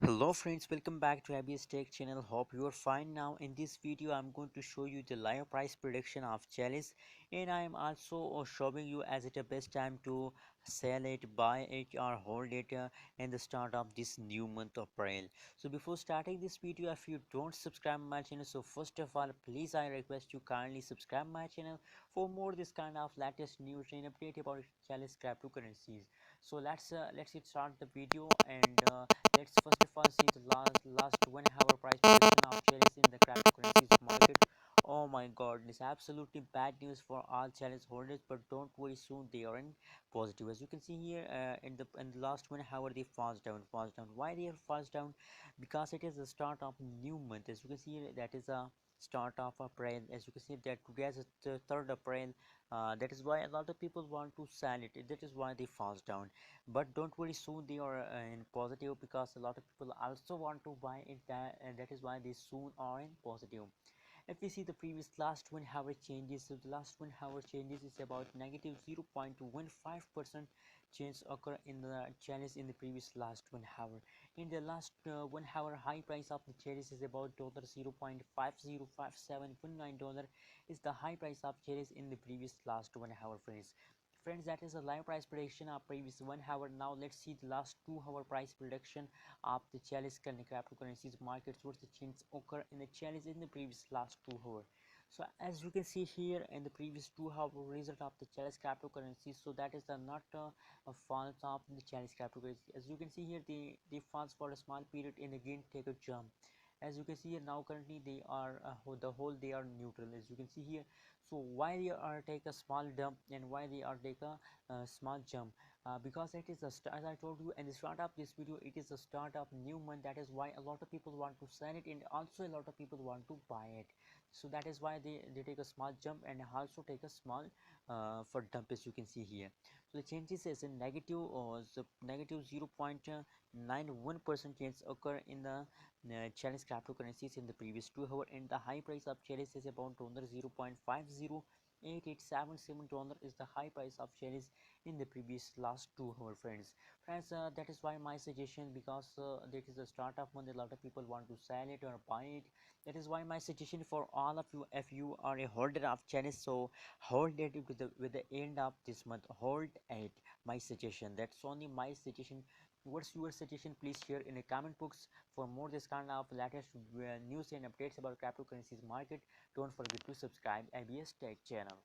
Hello friends, welcome back to ABS Tech channel. Hope you are fine. Now in this video I'm going to show you the live price prediction of Chalice, and I am also showing you as it a best time to sell it, buy it or hold it in the start of this new month of April. So before starting this video, if you don't subscribe my channel, so first of all please I request you kindly subscribe my channel for more this kind of latest news and update about Chalice cryptocurrencies. So let's get start the video, and let's first of all see the last 1 hour price prediction of shares in the cryptocurrencies market. Oh my god, this absolutely bad news for all challenge holders, but don't worry, soon they are in positive. As you can see here, in the last 1 hour they falls down. Why they are falls down? Because it is the start of new month. As you can see here, that is a start of April. As you can see that today is the 3rd April. That is why a lot of people want to sell it. That is why they falls down, but don't worry, soon they are in positive, because a lot of people also want to buy it, and that is why they soon are in positive. If we see the previous last 1 hour changes, so the last 1 hour changes is about negative 0.15% change occur in the challenge in the previous last 1 hour. In the last 1 hour, high price of the challenge is about dollar 0.505719 is the high price of challenge in the previous last 1 hour, friends. That is a live price prediction of previous 1 hour. Now let's see the last 2 hour price prediction of the chalice cryptocurrencies markets. What's the change occur in the chalice in the previous last 2 hour? So as you can see here in the previous 2 hour result of the chalice cryptocurrency, so that is the not a falls of the chalice cryptocurrency. As you can see here, they falls for a small period and again take a jump. As you can see here, now currently they are the whole they are neutral. As you can see here, so why they are take a small dump and why they are take a small jump? Because it is a start, as I told you in the start of this video, it is the start of new month. That is why a lot of people want to sell it, and also a lot of people want to buy it. So that is why they take a small jump and also take a small for dump, as you can see here. So the changes is in negative, or the negative 0.91% change occur in the Chalice cryptocurrencies in the previous 2 hour, and the high price of Chalice is about dollar 0.508877 is the high price of Chalice in the previous last 2 hour, friends. That is why my suggestion, because that is the start of month, a lot of people want to sell it or buy it. That is why my suggestion for all of you, if you are a holder of Chalice, so hold it with the end of this month, hold it. My suggestion, that's only my suggestion. What's your suggestion? Please share in the comment box. For more this kind of latest news and updates about cryptocurrencies market, don't forget to subscribe ABS Tech channel.